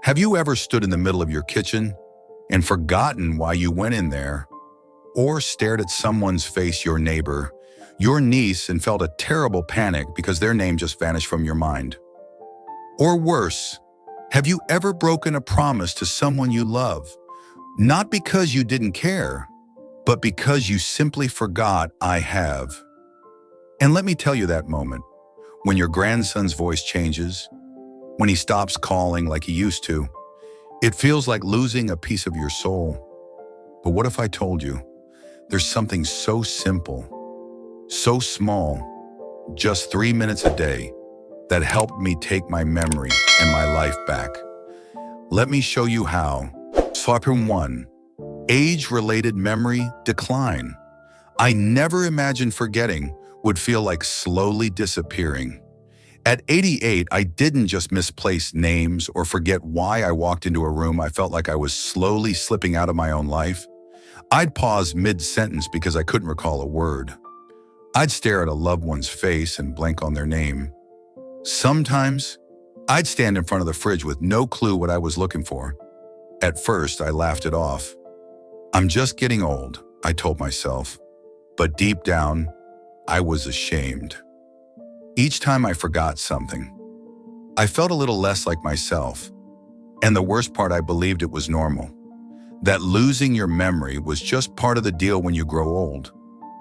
Have you ever stood in the middle of your kitchen and forgotten why you went in there, or stared at someone's face, your neighbor, your niece, and felt a terrible panic because their name just vanished from your mind? Or worse, have you ever broken a promise to someone you love, not because you didn't care, but because you simply forgot? I have. And let me tell you that moment, when your grandson's voice changes, when he stops calling like he used to, it feels like losing a piece of your soul. But what if I told you there's something so simple, so small, just 3 minutes a day, that helped me take my memory and my life back? Let me show you how. Step 1. Age-related memory decline. I never imagined forgetting would feel like slowly disappearing. At 88, I didn't just misplace names or forget why I walked into a room. I felt like I was slowly slipping out of my own life. I'd pause mid-sentence because I couldn't recall a word. I'd stare at a loved one's face and blank on their name. Sometimes, I'd stand in front of the fridge with no clue what I was looking for. At first, I laughed it off. I'm just getting old, I told myself. But deep down, I was ashamed. Each time I forgot something, I felt a little less like myself. And the worst part, I believed it was normal. That losing your memory was just part of the deal when you grow old,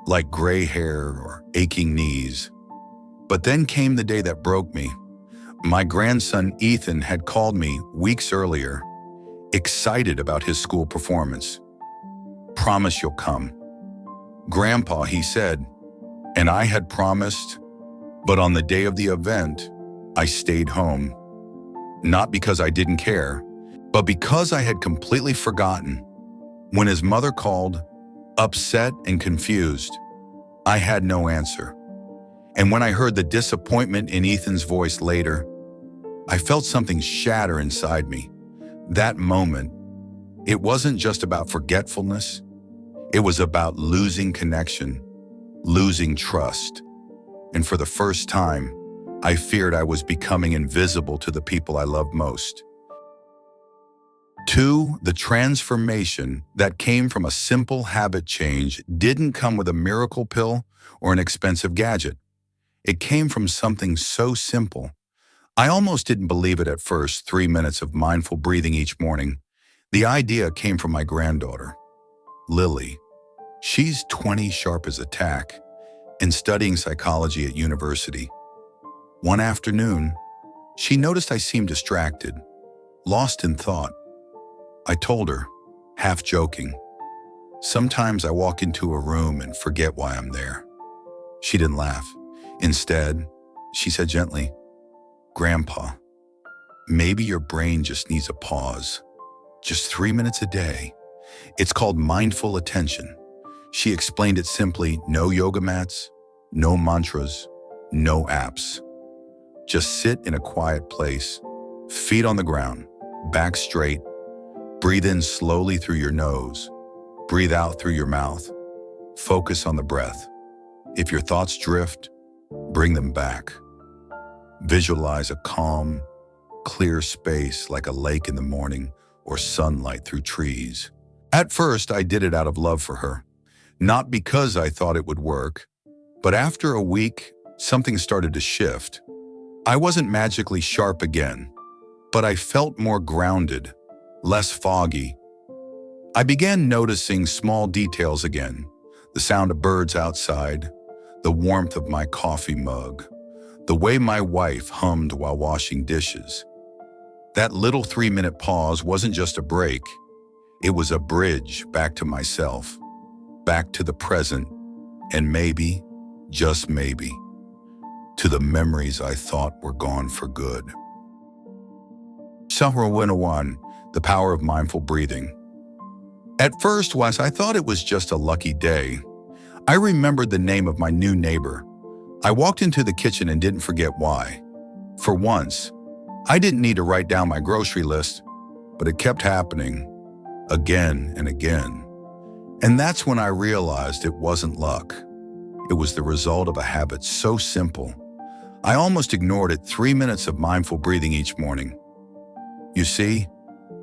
like gray hair or aching knees. But then came the day that broke me. My grandson Ethan had called me weeks earlier, excited about his school performance. "Promise you'll come." "Grandpa," he said, and I had promised. But on the day of the event, I stayed home. Not because I didn't care, but because I had completely forgotten. When his mother called, upset and confused, I had no answer. And when I heard the disappointment in Ethan's voice later, I felt something shatter inside me. That moment, it wasn't just about forgetfulness. It was about losing connection, losing trust. And for the first time, I feared I was becoming invisible to the people I loved most. 2. The transformation that came from a simple habit change didn't come with a miracle pill or an expensive gadget. It came from something so simple. I almost didn't believe it at first. 3 minutes of mindful breathing each morning. The idea came from my granddaughter, Lily. She's 20, sharp as a tack, and studying psychology at university. One afternoon, she noticed I seemed distracted, lost in thought. I told her, half joking, "Sometimes I walk into a room and forget why I'm there." She didn't laugh. Instead, she said gently, "Grandpa, maybe your brain just needs a pause. Just 3 minutes a day. It's called mindful attention." She explained it simply: no yoga mats, no mantras, no apps. Just sit in a quiet place, feet on the ground, back straight. Breathe in slowly through your nose. Breathe out through your mouth. Focus on the breath. If your thoughts drift, bring them back. Visualize a calm, clear space like a lake in the morning or sunlight through trees. At first, I did it out of love for her. Not because I thought it would work, but after a week, something started to shift. I wasn't magically sharp again, but I felt more grounded, less foggy. I began noticing small details again: the sound of birds outside, the warmth of my coffee mug, the way my wife hummed while washing dishes. That little 3-minute pause wasn't just a break. It was a bridge back to myself, back to the present, and maybe, just maybe, to the memories I thought were gone for good. Chapter 101, the power of mindful breathing. At first, I thought it was just a lucky day. I remembered the name of my new neighbor. I walked into the kitchen and didn't forget why. For once, I didn't need to write down my grocery list, but it kept happening, again and again. And that's when I realized it wasn't luck. It was the result of a habit so simple, I almost ignored it. 3 minutes of mindful breathing each morning. You see,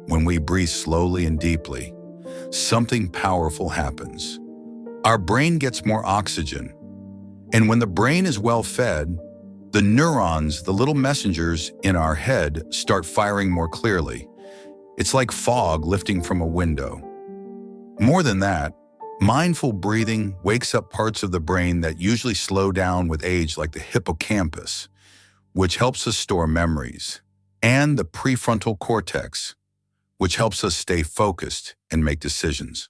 When we breathe slowly and deeply, something powerful happens. Our brain gets more oxygen, and when the brain is well fed, the neurons, the little messengers in our head, start firing more clearly. It's like fog lifting from a window. More than that, mindful breathing wakes up parts of the brain that usually slow down with age, like the hippocampus, which helps us store memories, and the prefrontal cortex, which helps us stay focused and make decisions.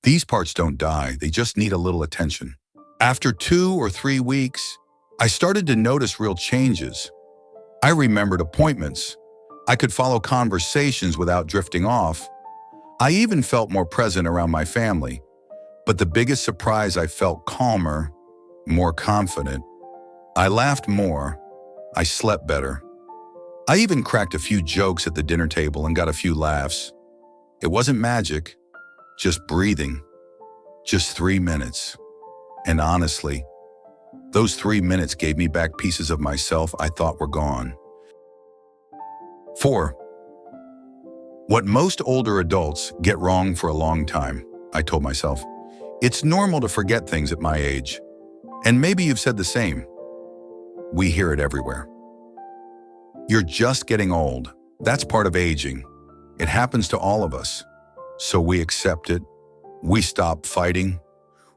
These parts don't die, they just need a little attention. After 2 or 3 weeks, I started to notice real changes. I remembered appointments. I could follow conversations without drifting off. I even felt more present around my family. But the biggest surprise, I felt calmer, more confident. I laughed more. I slept better. I even cracked a few jokes at the dinner table and got a few laughs. It wasn't magic, just breathing. Just 3 minutes. And honestly, those 3 minutes gave me back pieces of myself I thought were gone. 4. What most older adults get wrong for a long time, I told myself. It's normal to forget things at my age. And maybe you've said the same. We hear it everywhere. You're just getting old. That's part of aging. It happens to all of us. So we accept it. We stop fighting.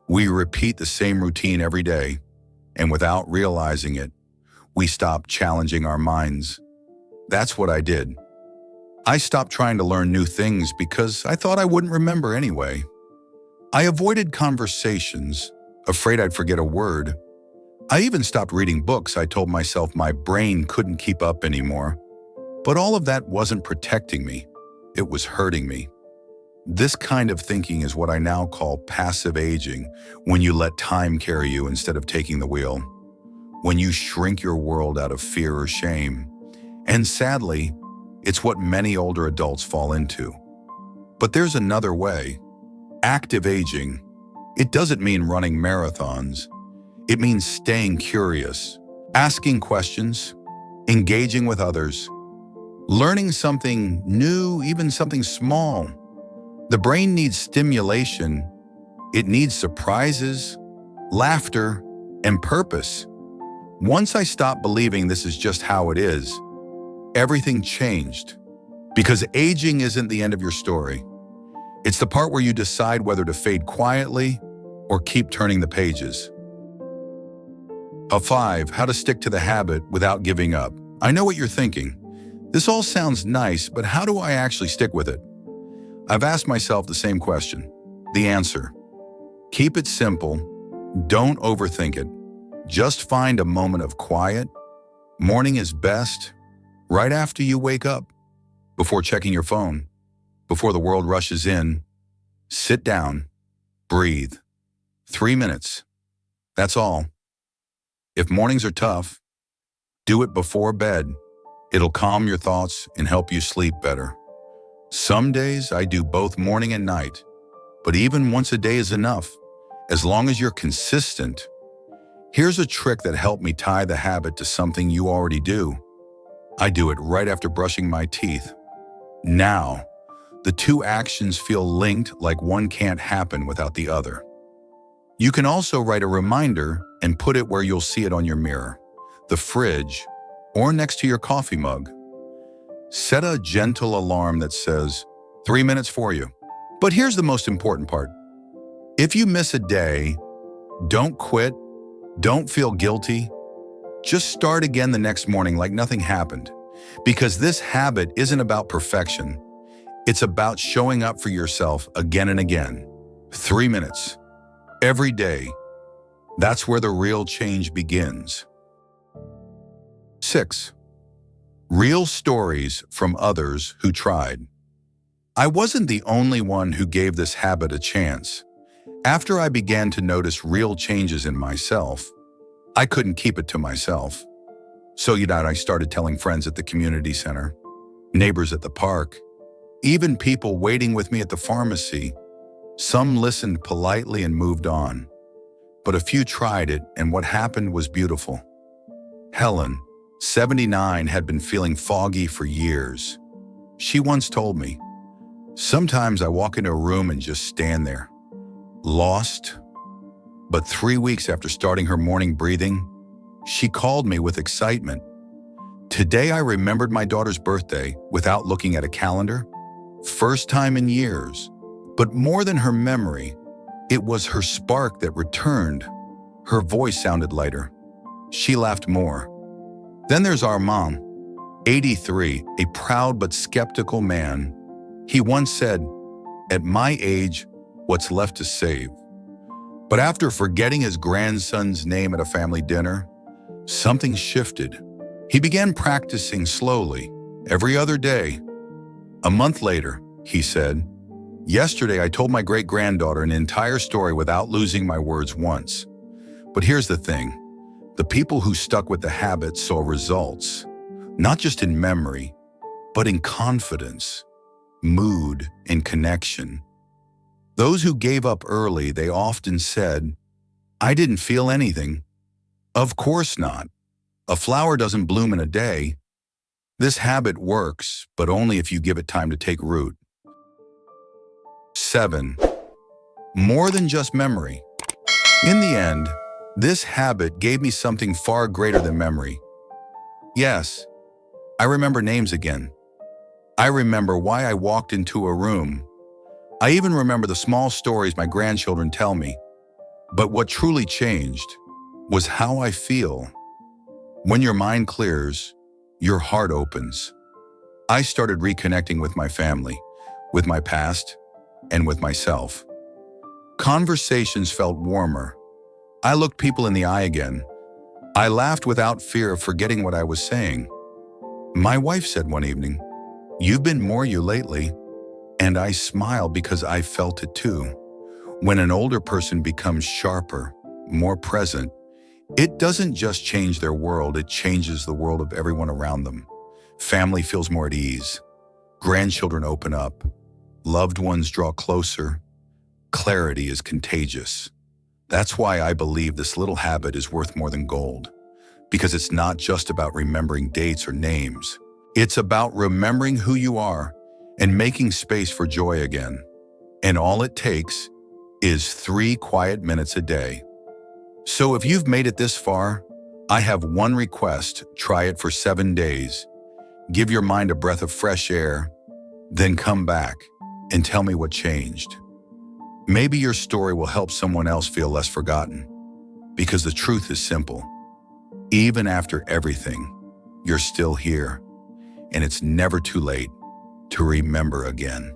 We repeat the same routine every day. And without realizing it, we stop challenging our minds. That's what I did. I stopped trying to learn new things because I thought I wouldn't remember anyway. I avoided conversations, afraid I'd forget a word. I even stopped reading books I told myself my brain couldn't keep up anymore. But all of that wasn't protecting me. It was hurting me. This kind of thinking is what I now call passive aging, when you let time carry you instead of taking the wheel. When you shrink your world out of fear or shame. And sadly, it's what many older adults fall into. But there's another way. Active aging. It doesn't mean running marathons. It means staying curious, asking questions, engaging with others, learning something new, even something small. The brain needs stimulation. It needs surprises, laughter, and purpose. Once I stopped believing this is just how it is, everything changed. Because aging isn't the end of your story. It's the part where you decide whether to fade quietly or keep turning the pages. 5. How to stick to the habit without giving up. I know what you're thinking. This all sounds nice, but how do I actually stick with it? I've asked myself the same question. The answer: keep it simple. Don't overthink it. Just find a moment of quiet. Morning is best. Right after you wake up. Before checking your phone. Before the world rushes in. Sit down. Breathe. 3 minutes. That's all. If mornings are tough, do it before bed. It'll calm your thoughts and help you sleep better. Some days I do both morning and night, but even once a day is enough, as long as you're consistent. Here's a trick that helped me tie the habit to something you already do. I do it right after brushing my teeth. Now, the two actions feel linked, like one can't happen without the other. You can also write a reminder and put it where you'll see it on your mirror, the fridge, or next to your coffee mug. Set a gentle alarm that says, 3 minutes for you. But here's the most important part. If you miss a day, don't quit, don't feel guilty. Just start again the next morning like nothing happened. Because this habit isn't about perfection. It's about showing up for yourself again and again. 3 minutes. Every day. That's where the real change begins. 6. Real stories from others who tried. I wasn't the only one who gave this habit a chance. After I began to notice real changes in myself, I couldn't keep it to myself. So I started telling friends at the community center, neighbors at the park, even people waiting with me at the pharmacy. Some listened politely and moved on. But a few tried it, and what happened was beautiful. Helen, 79, had been feeling foggy for years. She once told me, "Sometimes I walk into a room and just stand there, lost." But 3 weeks after starting her morning breathing, she called me with excitement. Today I remembered my daughter's birthday without looking at a calendar. First time in years. But more than her memory, it was her spark that returned. Her voice sounded lighter. She laughed more. Then there's our mom, 83, a proud but skeptical man. He once said, "At my age, what's left to save?" But after forgetting his grandson's name at a family dinner, something shifted. He began practicing slowly, every other day. A month later, he said, "Yesterday I told my great-granddaughter an entire story without losing my words once." But here's the thing. The people who stuck with the habit saw results, not just in memory, but in confidence, mood, and connection. Those who gave up early, they often said, "I didn't feel anything." Of course not. A flower doesn't bloom in a day. This habit works, but only if you give it time to take root. 7. More than just memory. In the end, this habit gave me something far greater than memory. Yes, I remember names again. I remember why I walked into a room. I even remember the small stories my grandchildren tell me. But what truly changed was how I feel. When your mind clears, your heart opens. I started reconnecting with my family, with my past, and with myself. Conversations felt warmer. I looked people in the eye again. I laughed without fear of forgetting what I was saying. My wife said one evening, "You've been more you lately." And I smiled because I felt it too. When an older person becomes sharper, more present, it doesn't just change their world, it changes the world of everyone around them. Family feels more at ease. Grandchildren open up. Loved ones draw closer. Clarity is contagious. That's why I believe this little habit is worth more than gold. Because it's not just about remembering dates or names. It's about remembering who you are and making space for joy again. And all it takes is 3 quiet minutes a day. So if you've made it this far, I have one request: try it for 7 days. Give your mind a breath of fresh air, then come back and tell me what changed. Maybe your story will help someone else feel less forgotten. Because the truth is simple. Even after everything, you're still here, and it's never too late to remember again.